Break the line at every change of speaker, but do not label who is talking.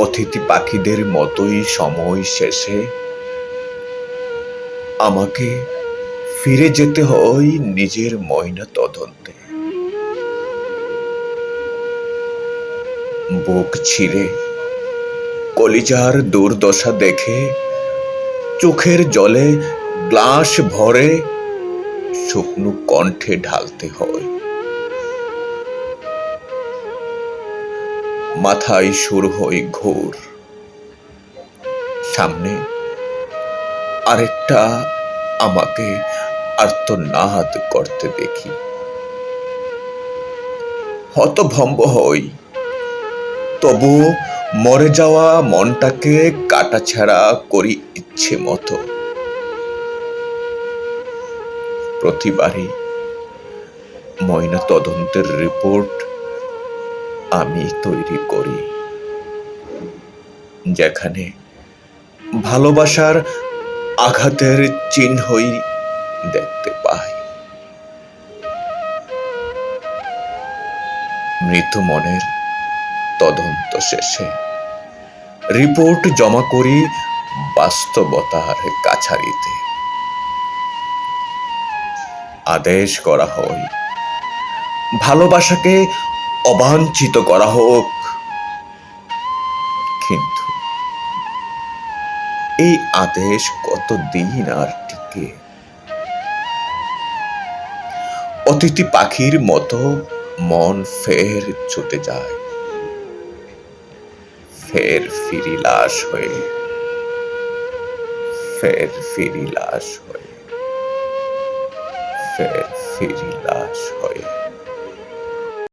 অতিথি পাখিদের মতোই সময় শেষে আমাকে ফিরে যেতে হয় নিজের ময়না তদন্তে। বুক ছিঁড়ে কলিজার দুর্দশা দেখে চোখের জলে গ্লাস ভরে শুকনো কণ্ঠে ঢালতে হয়। মাথায় শুরু হয় ঘোর, সামনে আরেকটা আমাকে আর্তনাদ করতে দেখি। হতভম্ব হই, তবুও মরে যাওয়া মনটাকে কাটাছাড়া করি ইচ্ছে মতো। প্রতিবারই ময়না তদন্তের রিপোর্ট আমি তৈরি করি, যেখানে ভালোবাসার আঘাতের চিহ্নই দেখতে পাই। মৃত মনের তদন্ত শেষে রিপোর্ট জমা করি বাস্তবতার কাছারিতে। আদেশ করা হয় ভালোবাসাকে অবাঞ্ছিত করা হোক, কিন্তু এই আদেশ কতদিন আর টিকে? অতিথি পাখির মতো মন ফের ছুটে যায়, ফের ফিরি লাশ হয়ে, ফের ফিরি লাশ হয়ে, ফের ফিরি লাশ হয়ে।